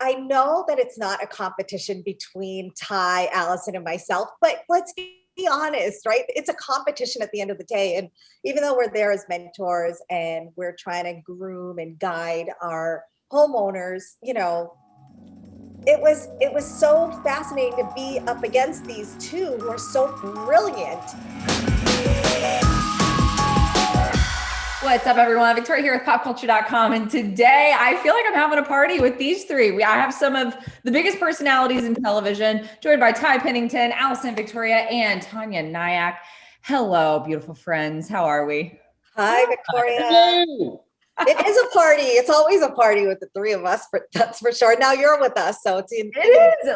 I know that it's not a competition between Ty, Allison, and myself, but let's be honest, right? It's a competition at the end of the day. And even though we're there as mentors and we're trying to groom and guide our homeowners, it was so fascinating to be up against these two who are so brilliant. What's up, everyone? Victoria here with popculture.com. And today I feel like I'm having a party with these three. I have some of the biggest personalities in television, joined by Ty Pennington, Alison Victoria, and Taniya Nayak. Hello, beautiful friends. How are we? Hi, Victoria. Hello. It is a party. It's always a party with the three of us, that's for sure. Now you're with us, so it is.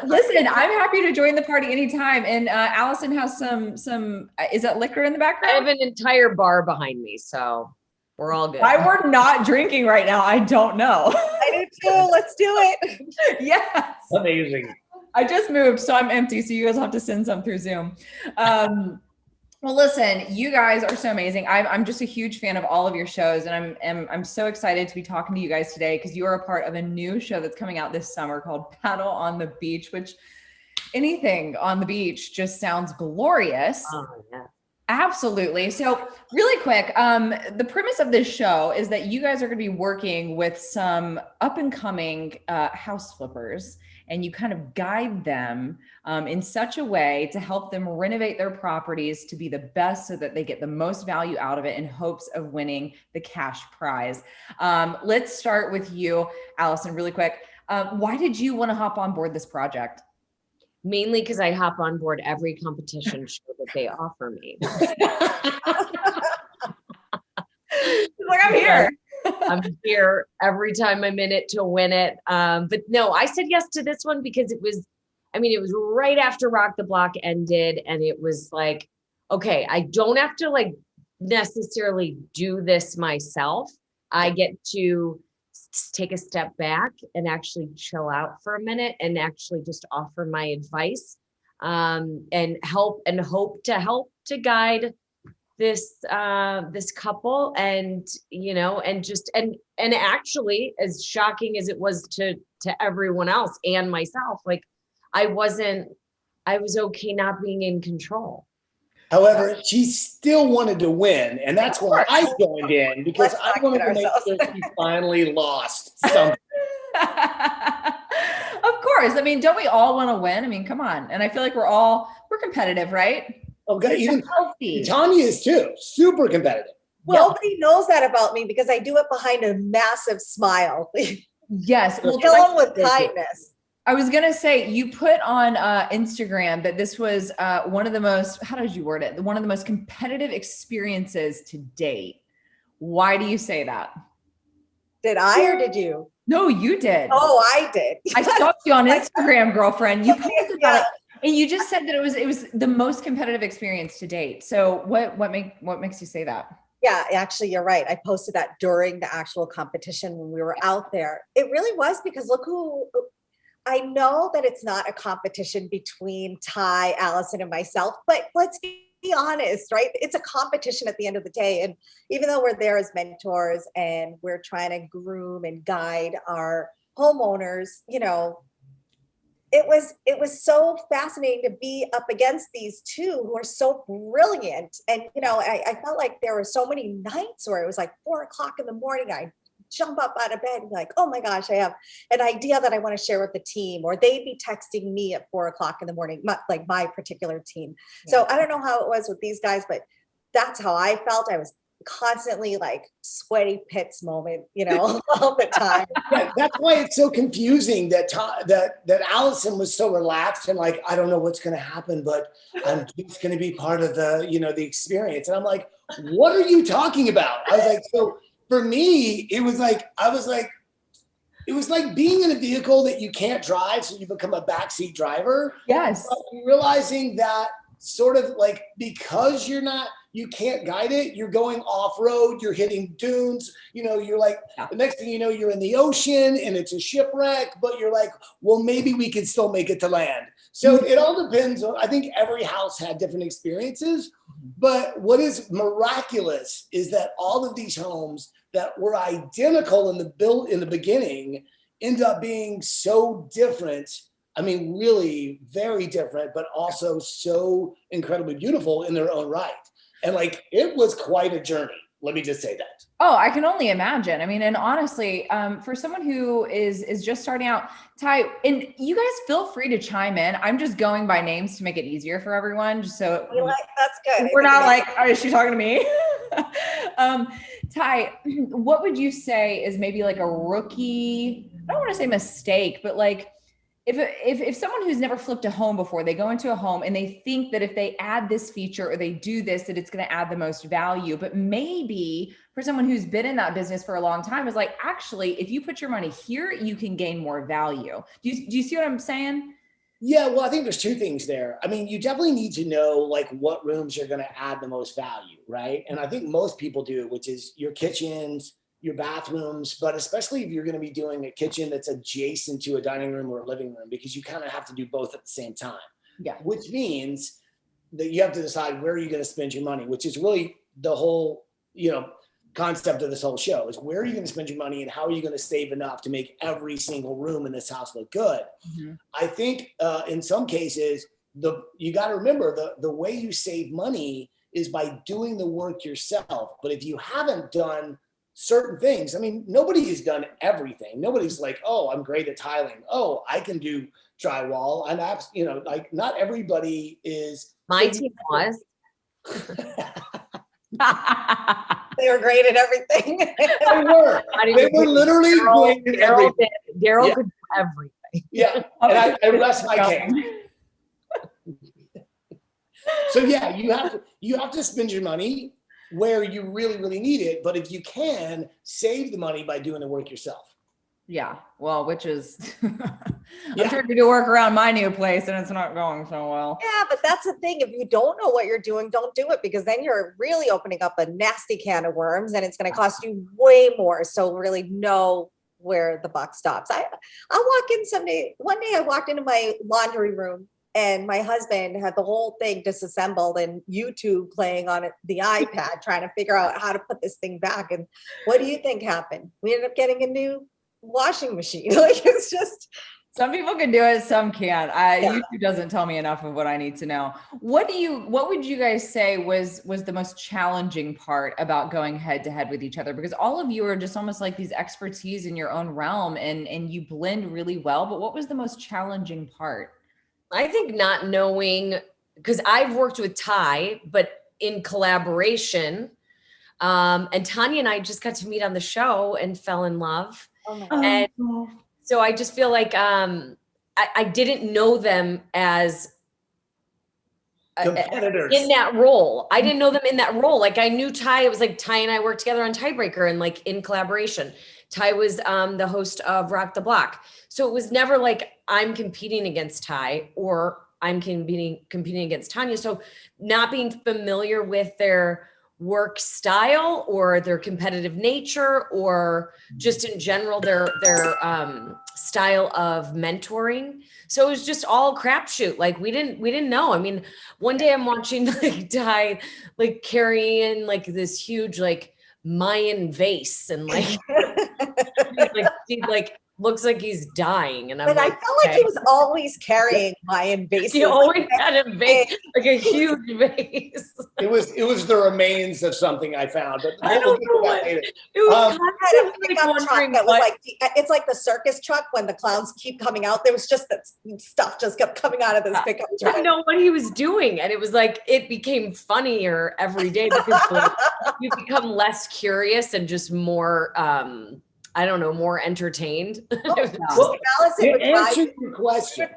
Listen, I'm happy to join the party anytime. And Allison has some. Is that liquor in the background? I have an entire bar behind me, so we're all good. Why we're not drinking right now, I don't know. I do too. Let's do it. Yes. Amazing. I just moved, so I'm empty. So you guys have to send some through Zoom. Well, listen, you guys are so amazing. I'm just a huge fan of all of your shows, and I'm so excited to be talking to you guys today because you are a part of a new show that's coming out this summer called Paddle on the Beach, which anything on the beach just sounds glorious. Oh, yeah. Absolutely. So really quick, the premise of this show is that you guys are going to be working with some up and coming house flippers, and you kind of guide them in such a way to help them renovate their properties to be the best so that they get the most value out of it in hopes of winning the cash prize. Let's start with you, Allison, really quick. Why did you want to hop on board this project? Mainly because I hop on board every competition show that they offer me. Like, I'm here. I'm here every time I'm in it to win it. But no, I said yes to this one because it was right after Rock the Block ended. And it was like, okay, I don't have to like necessarily do this myself. I get to take a step back and actually chill out for a minute and actually just offer my advice and hope to guide this couple and actually, as shocking as it was to everyone else and myself, like I was okay not being in control. However, she still wanted to win, and that's why I joined in, because I wanted to make sure she finally lost something. Of course. I mean, don't we all want to win? I mean, come on. And I feel like we're competitive, right? Okay, even Taniya is too, super competitive. Well, nobody knows that about me because I do it behind a massive smile. Yes. We'll kill them with kindness. I was going to say, you put on Instagram that this was one of the most, how did you word it? One of the most competitive experiences to date. Why do you say that? Did I or did you? No, you did. Oh, I did. I stalked you on Instagram, girlfriend. You posted about it, and you just said that it was the most competitive experience to date. So what makes you say that? Yeah, actually, you're right. I posted that during the actual competition when we were out there. It really was because look who. I know that it's not a competition between Ty, Allison, and myself, but let's be honest, right? It's a competition at the end of the day. And even though we're there as mentors and we're trying to groom and guide our homeowners, it was so fascinating to be up against these two who are so brilliant. And, I felt like there were so many nights where it was like 4:00 in the morning. I jump up out of bed and be like, oh my gosh, I have an idea that I want to share with the team, or they'd be texting me at 4:00 in the morning, like my particular team. Yeah. So I don't know how it was with these guys, but that's how I felt. I was constantly like sweaty pits moment, all the time. Yeah, that's why it's so confusing that Allison was so relaxed and like, I don't know what's going to happen, but I'm just going to be part of the, the experience. And I'm like, what are you talking about? I was like, so for me, it was like being in a vehicle that you can't drive, so you become a backseat driver. Yes. But realizing that sort of like, because you can't guide it, you're going off-road, you're hitting dunes, you're like, the next thing you know, you're in the ocean and it's a shipwreck, but you're like, well, maybe we can still make it to land. So it all depends on, I think every house had different experiences, but what is miraculous is that all of these homes that were identical in the beginning end up being so different. I mean, really very different, but also so incredibly beautiful in their own right. And like, it was quite a journey. Let me just say that. Oh, I can only imagine. I mean, and honestly, for someone who is just starting out, Ty, and you guys feel free to chime in. I'm just going by names to make it easier for everyone, just so That's good. we're not like, oh, is she talking to me? Ty, what would you say is maybe like a rookie? I don't want to say mistake, but like, if someone who's never flipped a home before, they go into a home and they think that if they add this feature or they do this, that it's going to add the most value. But maybe for someone who's been in that business for a long time, is like, actually, if you put your money here, you can gain more value. Do you see what I'm saying? Yeah, well, I think there's two things there. I mean, you definitely need to know like what rooms are going to add the most value, right? And I think most people do, which is your kitchens, your bathrooms, but especially if you're going to be doing a kitchen that's adjacent to a dining room or a living room, because you kind of have to do both at the same time. Yeah. Which means that you have to decide where you're going to spend your money, which is really the whole, concept of this whole show is where are you going to spend your money and how are you going to save enough to make every single room in this house look good? Mm-hmm. I think in some cases, you got to remember the way you save money is by doing the work yourself. But if you haven't done certain things, I mean, nobody has done everything. Nobody's like, oh, I'm great at tiling. Oh, I can do drywall. Like not everybody is. My team was. They were great at everything. They were literally great at everything. Daryl could do everything. Yeah, and I rest my case. So yeah, you have to spend your money where you really, really need it. But if you can, save the money by doing the work yourself. Yeah, well, which is, I'm trying to do work around my new place and it's not going so well. Yeah, but that's the thing. If you don't know what you're doing, don't do it, because then you're really opening up a nasty can of worms and it's going to cost you way more. So really know where the buck stops. I'll walk in one day I walked into my laundry room and my husband had the whole thing disassembled and YouTube playing on the iPad, trying to figure out how to put this thing back. And what do you think happened? We ended up getting a new washing machine. Like, it's just, some people can do it, some can't. YouTube doesn't tell me enough of what I need to know. What would you guys say was the most challenging part about going head to head with each other? Because all of you are just almost like these expertise in your own realm and you blend really well. But what was the most challenging part? I think not knowing, because I've worked with Ty, but in collaboration. And Taniya and I just got to meet on the show and fell in love. oh my God. And so I just feel like I didn't know them as competitors in that role. I didn't know them in that role. Like I knew Ty. It was like Ty and I worked together on Tiebreaker and like in collaboration. Ty was the host of Rock the Block. So it was never like I'm competing against Ty or I'm competing against Taniya. So not being familiar with their work style or their competitive nature or just in general their style of mentoring. So it was just all crapshoot. Like we didn't know. I mean, one day I'm watching like Ty like carrying like this huge like Mayan vase and like like looks like he's dying. And I felt like he was always carrying Mayan vases. He always had a vase, like a huge vase. It was the remains of something I found. But I don't know what. It was kind of a pickup truck that was like it's like the circus truck when the clowns keep coming out. There was just that stuff just kept coming out of this pickup truck. I didn't know what he was doing, and it was like it became funnier every day because like, you become less curious and just more. I don't know, more entertained. Well, to answer your question,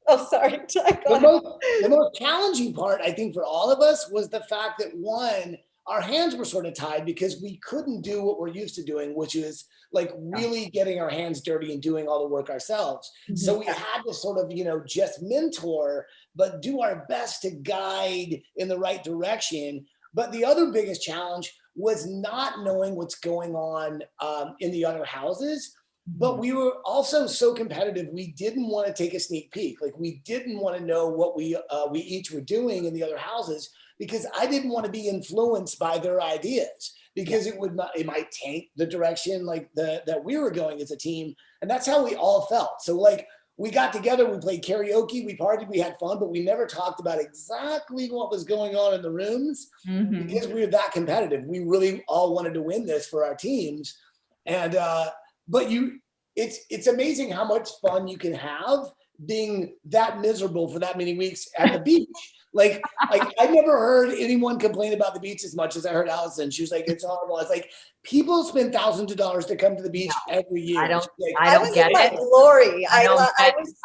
oh, sorry. The most challenging part, I think, for all of us was the fact that one, our hands were sort of tied because we couldn't do what we're used to doing, which is like really getting our hands dirty and doing all the work ourselves. Mm-hmm. So we had to sort of, just mentor, but do our best to guide in the right direction. But the other biggest challenge was not knowing what's going on in the other houses. But we were also so competitive. We didn't want to take a sneak peek. Like we didn't want to know what we each were doing in the other houses because I didn't want to be influenced by their ideas. because it might taint the direction like that we were going as a team. And that's how we all felt. So like we got together, we played karaoke, we partied, we had fun, but we never talked about exactly what was going on in the rooms because we were that competitive. We really all wanted to win this for our teams. And, but it's amazing how much fun you can have being that miserable for that many weeks at the beach. Like I never heard anyone complain about the beach as much as I heard Alison. She was like, it's horrible. It's like people spend thousands of dollars to come to the beach every year. I don't was get in my it. glory.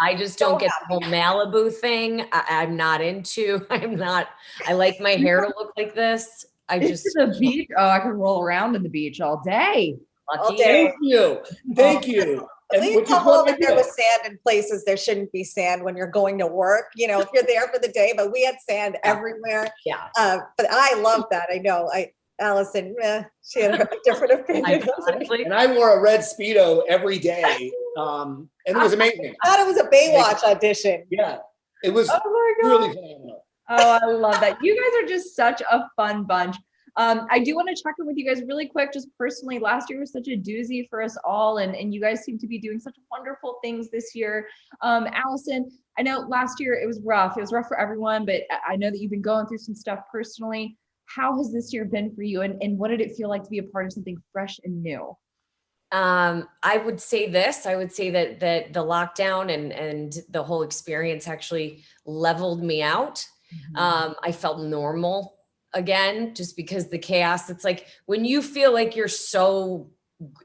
I just so don't get happy. the whole Malibu thing. I'm not into. I like my hair to look like this. It's the beach. Oh, I could roll around in the beach all day. Lucky Thank you. Thank you. At least come home if there was sand in places there shouldn't be sand when you're going to work, you know, if you're there for the day, but we had sand everywhere. Yeah. But I love that. I know Alison, she had a different opinion. And I wore a red Speedo every day. And it was amazing. I thought it was a Baywatch audition. Yeah. It was really fun. Oh, I love that. You guys are just such a fun bunch. I do want to check in with you guys really quick, just personally. Last year was such a doozy for us all, and you guys seem to be doing such wonderful things this year. Alison, I know last year it was rough. It was rough for everyone, but I know that you've been going through some stuff personally. How has this year been for you, and what did it feel like to be a part of something fresh and new? I would say this. I would say that the lockdown and the whole experience actually leveled me out. I felt normal again, just because the chaos, it's like when you feel like you're so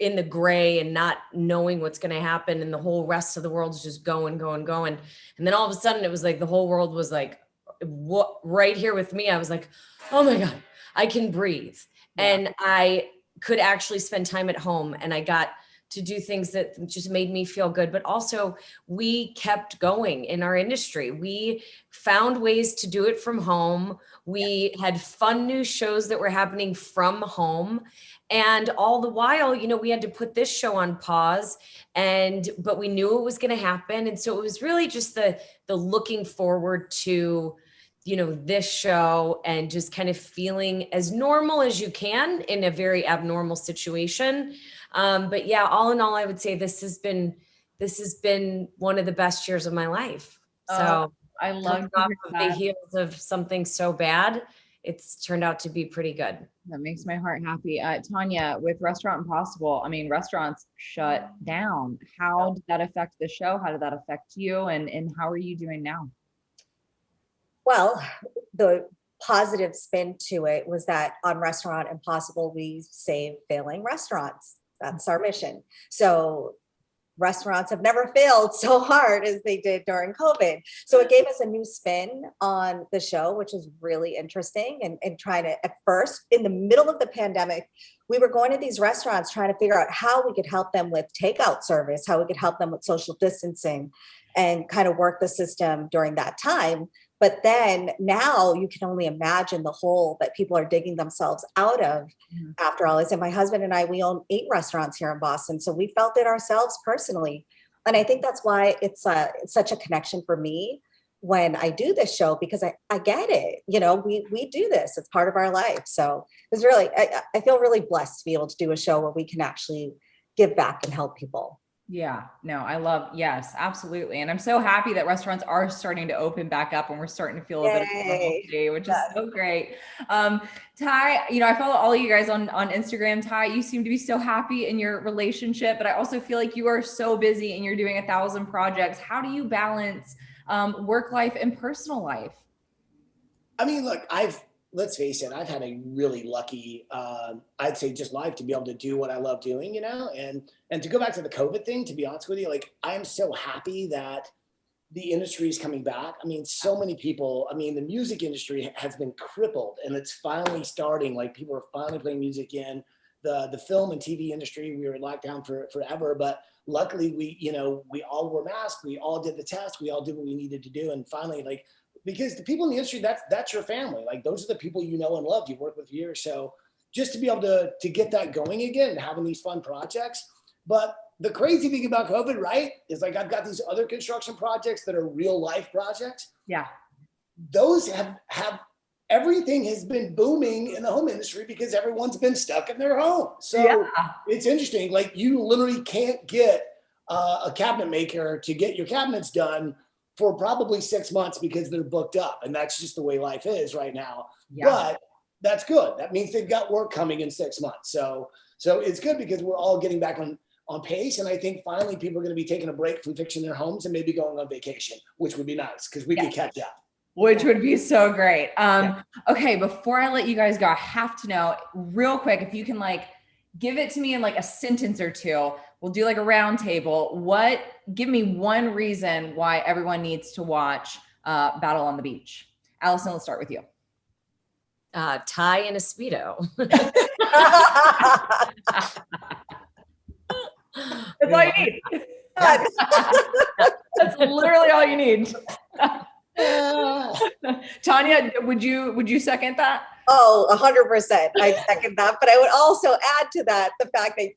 in the gray and not knowing what's going to happen and the whole rest of the world's just going. And then all of a sudden it was like the whole world was like, what, right here with me. I was like, oh my God, I can breathe. Yeah. And I could actually spend time at home, and I got to do things that just made me feel good. But also we kept going in our industry. We found ways to do it from home. We had fun new shows that were happening from home. And all the while, you know, we had to put this show on pause, but we knew it was going to happen. And so it was really just the looking forward to, you know, this show and just kind of feeling as normal as you can in a very abnormal situation. But yeah, all in all, I would say this has been one of the best years of my life. So I love off of the heels of something so bad, it's turned out to be pretty good. That makes my heart happy. Taniya, with Restaurant Impossible, I mean, restaurants shut down. How did that affect the show? How did that affect you? And how are you doing now? Well, the positive spin to it was that on Restaurant Impossible, we save failing restaurants. That's our mission. So restaurants have never failed so hard as they did during COVID. So it gave us a new spin on the show, which is really interesting. And trying to, at first, in the middle of the pandemic, we were going to these restaurants trying to figure out how we could help them with takeout service, how we could help them with social distancing, and kind of work the system during that time. But then now you can only imagine the hole that people are digging themselves out of after all this. And my husband and I, we own 8 restaurants here in Boston. So we felt it ourselves personally. And I think that's why it's such a connection for me when I do this show, because I get it. You know, we do this. It's part of our life. So it's really, I feel really blessed to be able to do a show where we can actually give back and help people. Yeah, no, yes, absolutely. And I'm so happy that restaurants are starting to open back up and we're starting to feel a bit of normalcy, which is so great. Ty, you know, I follow all of you guys on Instagram. Ty, you seem to be so happy in your relationship, but I also feel like you are so busy and you're doing 1,000 projects. How do you balance work life and personal life? I mean, look, let's face it, I've had a really lucky, I'd say just life to be able to do what I love doing, you know, and to go back to the COVID thing, to be honest with you, like, I'm so happy that the industry is coming back. I mean, so many people, I mean, the music industry has been crippled and it's finally starting, like people are finally playing music in the film and TV industry. We were locked down forever, but luckily we all wore masks, we all did the test, we all did what we needed to do. And finally, like, because the people in the industry, that's your family. Like, those are the people you know and love, you've worked with for years. So just to be able to get that going again and having these fun projects. But the crazy thing about COVID, right, is like I've got these other construction projects that are real life projects. Yeah. Those have everything has been booming in the home industry because everyone's been stuck in their home. So it's interesting. Like you literally can't get a cabinet maker to get your cabinets done for probably 6 months because they're booked up. And that's just the way life is right now. Yeah. But that's good. That means they've got work coming in 6 months. So it's good because we're all getting back on pace. And I think finally people are going to be taking a break from fixing their homes and maybe going on vacation, which would be nice because we could catch up. Which would be so great. Okay, before I let you guys go, I have to know real quick, if you can like give it to me in like a sentence or two. We'll do like a round table. Give me one reason why everyone needs to watch Battle on the Beach. Alison, let's start with you. Tie in a Speedo. That's all you need. That's literally all you need. Taniya, would you second that? Oh, 100%. I second that. But I would also add to that the fact that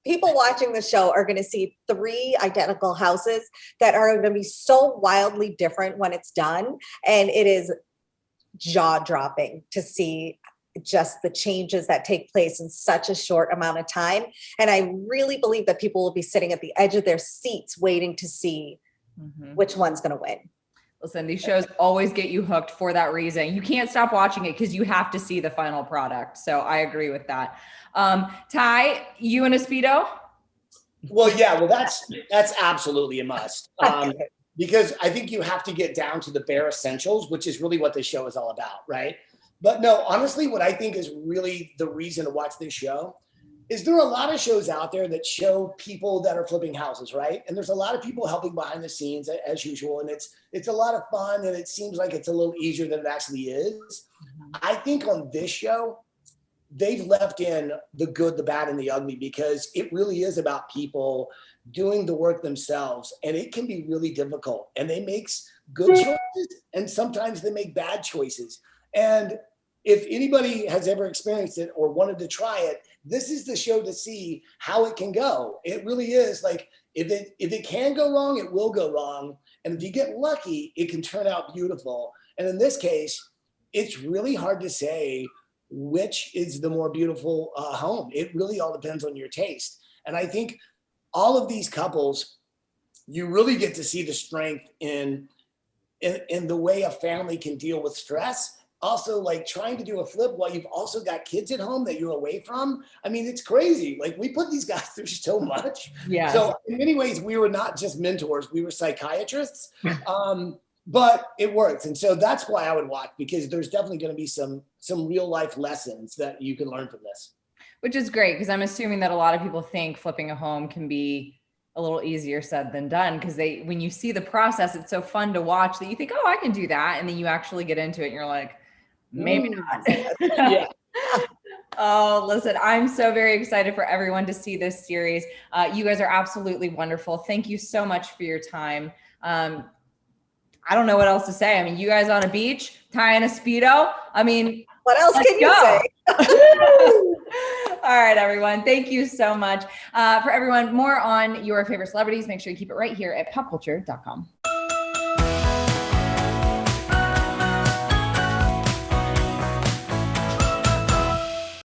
people watching the show are going to see 3 identical houses that are going to be so wildly different when it's done. And it is jaw-dropping to see just the changes that take place in such a short amount of time. And I really believe that people will be sitting at the edge of their seats waiting to see which one's going to win. Listen, these shows always get you hooked for that reason. You can't stop watching it because you have to see the final product. So I agree with that. Ty, you in a Speedo? Well, yeah, that's absolutely a must. Because I think you have to get down to the bare essentials, which is really what this show is all about, right? But no, honestly, what I think is really the reason to watch this show is there are a lot of shows out there that show people that are flipping houses, right? And there's a lot of people helping behind the scenes as usual. And it's a lot of fun and it seems like it's a little easier than it actually is. I think on this show, they've left in the good, the bad, and the ugly because it really is about people doing the work themselves. And it can be really difficult. And they make good choices and sometimes they make bad choices. And if anybody has ever experienced it or wanted to try it, this is the show to see how it can go. It really is like, if it can go wrong, it will go wrong. And if you get lucky, it can turn out beautiful. And in this case, it's really hard to say which is the more beautiful home. It really all depends on your taste. And I think all of these couples, you really get to see the strength in the way a family can deal with stress. Also, like trying to do a flip while you've also got kids at home that you're away from. I mean, it's crazy. Like we put these guys through so much. Yeah. So in many ways, we were not just mentors, we were psychiatrists, but it worked. And so that's why I would watch, because there's definitely going to be some real life lessons that you can learn from this. Which is great, because I'm assuming that a lot of people think flipping a home can be a little easier said than done, because when you see the process, it's so fun to watch that you think, oh, I can do that. And then you actually get into it and you're like, maybe not. Yeah. Oh, listen, I'm so very excited for everyone to see this series. You guys are absolutely wonderful. Thank you so much for your time. I don't know what else to say. I mean, you guys on a beach, tying a Speedo. I mean, what else can you say? All right, everyone. Thank you so much. For everyone, more on your favorite celebrities, make sure you keep it right here at popculture.com.